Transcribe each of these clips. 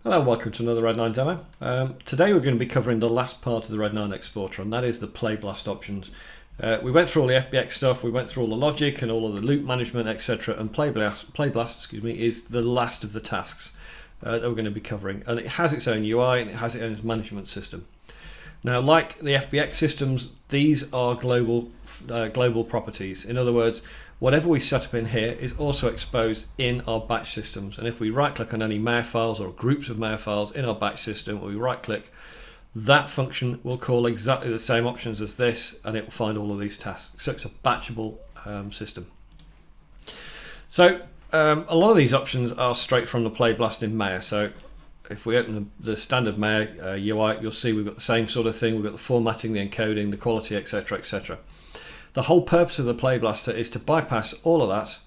Hello and welcome to another Red9 demo. Today we're going to be covering the last part of the Red9 exporter, and that is the Playblast options. We went through all the FBX stuff, we went through all the logic and all of the loop management, etc. And Playblast, is the last of the tasks that we're going to be covering. And it has its own UI and it has its own management system. Now, like the FBX systems, these are global properties. In other words, whatever we set up in here is also exposed in our batch systems. And if we right click on any MAR files or groups of MAR files in our batch system, or we right click, that function will call exactly the same options as this, and it will find all of these tasks. So it's a batchable system. So a lot of these options are straight from the Playblast in MAR. So if we open the standard MAR UI, you'll see we've got the same sort of thing. We've got the formatting, the encoding, the quality, etc., etc. The whole purpose of the Playblaster is to bypass all of that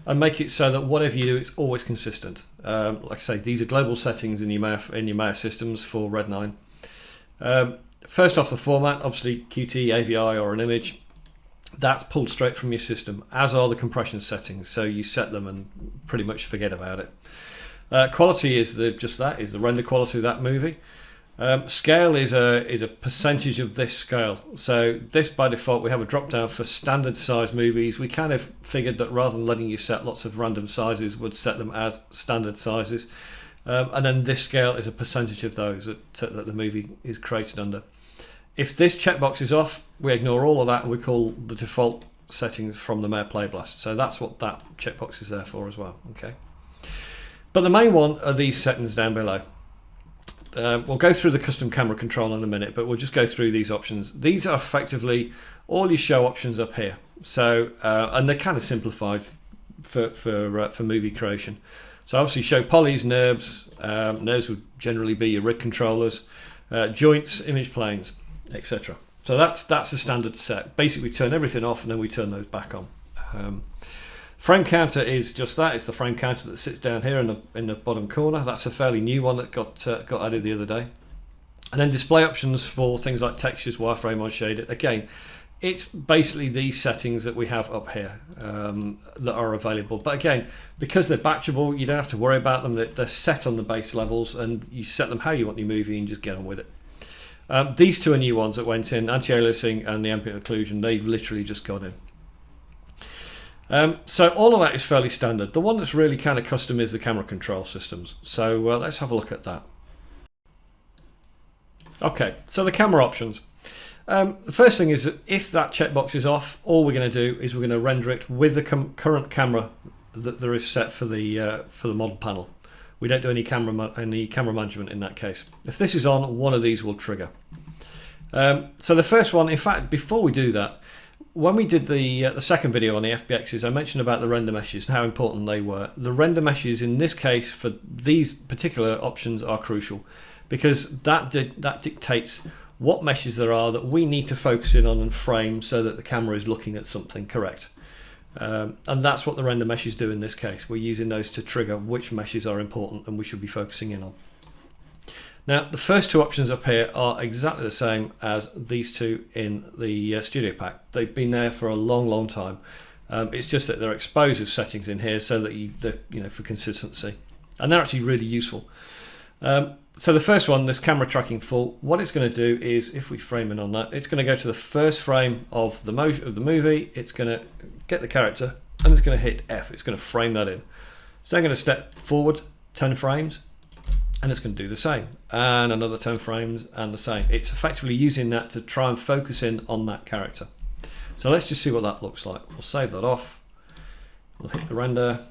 and make it so that whatever you do, it's always consistent. Like I say, these are global settings in your MAR systems for Red9. First off, the format, obviously Qt, AVI, or an image, that's pulled straight from your system, as are the compression settings. So you set them and pretty much forget about it. Quality is the render quality of that movie. Scale is a percentage of this scale. So this, by default, we have a drop down for standard size movies. We kind of figured that rather than letting you set lots of random sizes, would set them as standard sizes. And then this scale is a percentage of those that the movie is created under. If this checkbox is off, we ignore all of that and we call the default settings from the MAR Playblast. So that's what that checkbox is there for as well. Okay. But the main one are these settings down below. We'll go through the custom camera control in a minute, but we'll just go through these options. These are effectively all your show options up here. So and they're kind of simplified for movie creation. So obviously show polys, NURBs. NURBs would generally be your rig controllers, joints, image planes, etc. So that's a standard set. Basically, we turn everything off and then we turn those back on. Frame counter is just that. It's the frame counter that sits down here in the bottom corner. That's a fairly new one that got added the other day. And then display options for things like textures, wireframe, unshaded. Again, it's basically these settings that we have up here that are available. But again, because they're batchable, you don't have to worry about them. They're set on the base levels, and you set them how you want your movie and just get on with it. These two are new ones that went in, anti-aliasing and the ambient occlusion. They've literally just gone in. So all of that is fairly standard. The one that's really kind of custom is the camera control systems. So let's have a look at that. Okay, so the camera options. The first thing is that if that checkbox is off, all we're going to do is we're going to render it with the current camera that there is set for the model panel. We don't do any camera management in that case. If this is on, one of these will trigger. So the first one, in fact, before we do that, when we did the second video on the FBXs, I mentioned about the render meshes and how important they were. The render meshes in this case for these particular options are crucial, because that dictates what meshes there are that we need to focus in on and frame so that the camera is looking at something correct. And that's what the render meshes do in this case. We're using those to trigger which meshes are important and we should be focusing in on. Now, the first two options up here are exactly the same as these two in the Studio Pack. They've been there for a long, long time. It's just that they're exposed as settings in here so that for consistency, and they're actually really useful. So the first one, this camera tracking full, what it's going to do is, if we frame in on that, it's going to go to the first frame of the movie. It's going to get the character and it's going to hit F. It's going to frame that in. So I'm going to step forward 10 frames. And it's going to do the same, and another 10 frames, and the same. It's effectively using that to try and focus in on that character. So let's just see what that looks like. We'll save that off. We'll hit the render.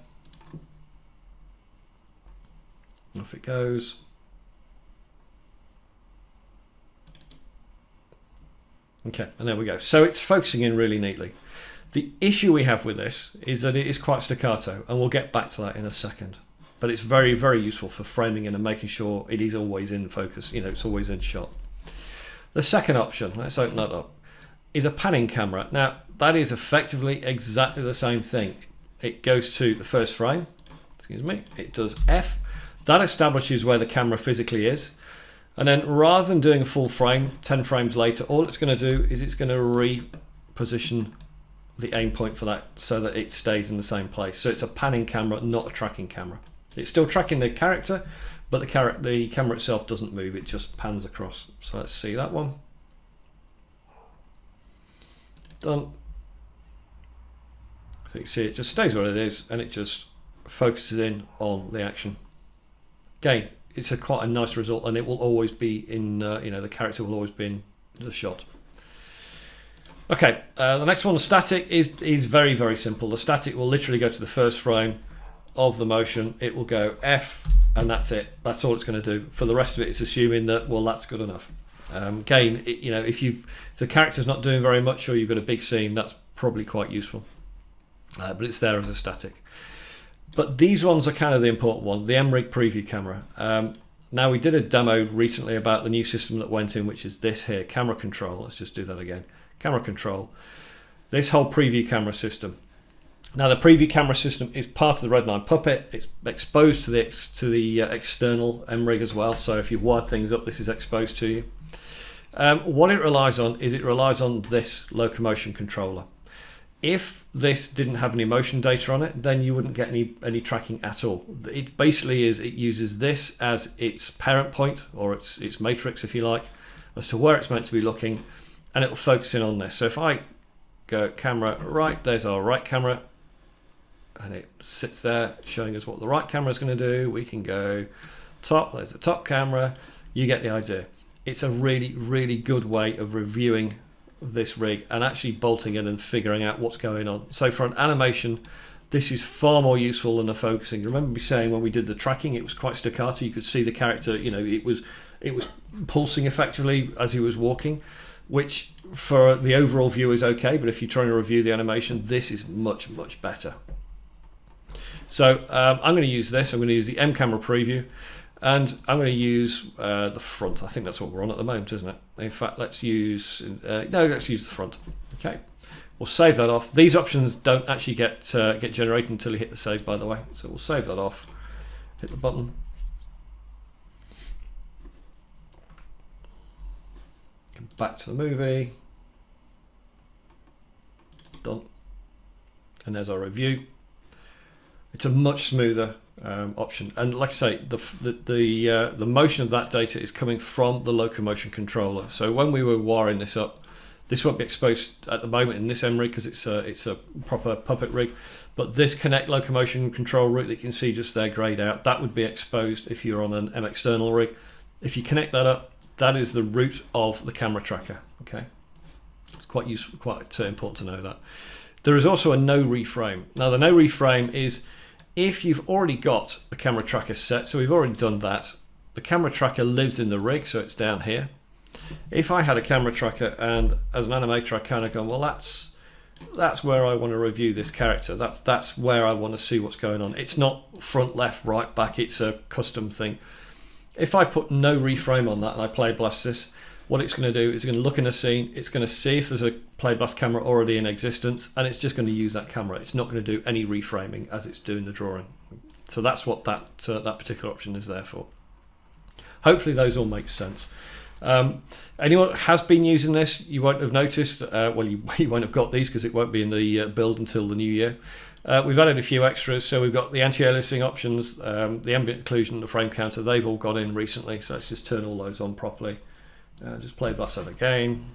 Off it goes. Okay, and there we go. So it's focusing in really neatly. The issue we have with this is that it is quite staccato, and we'll get back to that in a second. But it's very, very useful for framing in and making sure it is always in focus, it's always in shot. The second option, let's open that up, is a panning camera. Now, that is effectively exactly the same thing. It goes to the first frame, it does F, that establishes where the camera physically is, and then rather than doing a full frame, 10 frames later, all it's going to do is it's going to reposition the aim point for that so that it stays in the same place. So it's a panning camera, not a tracking camera. It's still tracking the character, but the camera itself doesn't move, it just pans across. So let's see that one. Done. So you can see it just stays where it is and it just focuses in on the action. Again, it's quite a nice result, and it will always be in, the character will always be in the shot. Okay, the next one, the static, is very, very simple. The static will literally go to the first frame of the motion. It will go F, and that's it. That's all it's going to do. For the rest of it, it's assuming that, well, that's good enough. Again, if the character's not doing very much, or you've got a big scene, that's probably quite useful. But it's there as a static. But these ones are kind of the important one, the MRig preview camera. Now, we did a demo recently about the new system that went in, which is this here, camera control. Let's just do that again. Camera control. This whole preview camera system. Now, the preview camera system is part of the Red9 Puppet. It's exposed to the external MRig as well. So if you wire things up, this is exposed to you. What it relies on is it relies on this locomotion controller. If this didn't have any motion data on it, then you wouldn't get any tracking at all. It basically it uses this as its parent point, or its matrix, if you like, as to where it's meant to be looking, and it'll focus in on this. So if I go camera right, there's our right camera, and it sits there showing us what the right camera is going to do. We can go top, there's the top camera. You get the idea. It's a really, really good way of reviewing this rig and actually bolting in and figuring out what's going on. So for an animation, this is far more useful than the focusing. Remember me saying when we did the tracking, it was quite staccato. You could see the character, it was pulsing effectively as he was walking, which for the overall view is okay, but if you're trying to review the animation, this is much, much better. So I'm going to use this. I'm going to use the M camera preview. And I'm going to use the front. I think that's what we're on at the moment, isn't it? In fact, let's use let's use the front. Okay, we'll save that off. These options don't actually get generated until you hit the save, by the way. So we'll save that off. Hit the button. Come back to the movie. Done. And there's our review. It's a much smoother option, and like I say, the motion of that data is coming from the locomotion controller. So when we were wiring this up, this won't be exposed at the moment in this MRig because it's a proper Puppet rig, but this connect locomotion control route that you can see just there grayed out, that would be exposed if you're on an M external rig. If you connect that up, that is the route of the camera tracker. Okay, it's quite useful, quite important to know that. There is also a no reframe. Now the no reframe is if you've already got a camera tracker set, so we've already done that. The camera tracker lives in the rig, so it's down here. If I had a camera tracker and as an animator I kind of go, well, that's where I want to review this character. That's where I want to see what's going on. It's not front, left, right, back. It's a custom thing. If I put no reframe on that and I Playblast this, what it's going to do is it's going to look in a scene, it's going to see if there's a Playblast camera already in existence, and it's just going to use that camera. It's not going to do any reframing as it's doing the drawing. So that's what that particular option is there for. Hopefully those all make sense. Anyone that has been using this, you won't have noticed, well, you won't have got these because it won't be in the build until the new year. We've added a few extras, so we've got the anti-aliasing options, the ambient occlusion, the frame counter, they've all gone in recently, so let's just turn all those on properly. Just Playblast that again.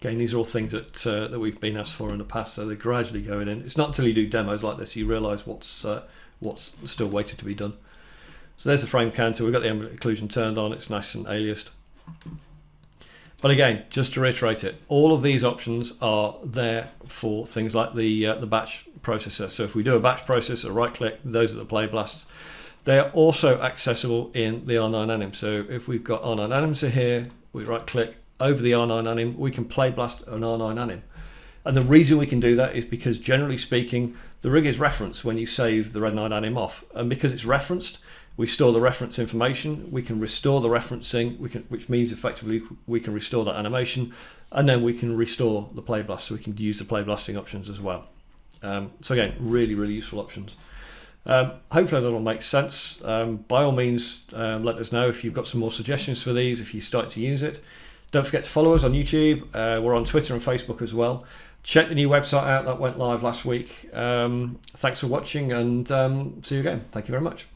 Again, these are all things that we've been asked for in the past, so they're gradually going in. It's not until you do demos like this you realise what's still waiting to be done. So there's the frame counter. We've got the ambient occlusion turned on. It's nice and aliased. But again, just to reiterate it, all of these options are there for things like the batch processor. So if we do a batch processor, right-click, those are the Playblasts. They are also accessible in the R9 anim. So if we've got R9 anims here, we right-click over the R9 anim, we can Playblast an R9 anim. And the reason we can do that is because, generally speaking, the rig is referenced when you save the Red9 anim off. And because it's referenced, we store the reference information, we can restore the referencing, which means effectively we can restore that animation, and then we can restore the Playblast, so we can use the Playblasting options as well. So again, really, really useful options. Hopefully that all makes sense. By all means, let us know if you've got some more suggestions for these, if you start to use it. Don't forget to follow us on YouTube. We're on Twitter and Facebook as well. Check the new website out that went live last week. Thanks for watching, and see you again. Thank you very much.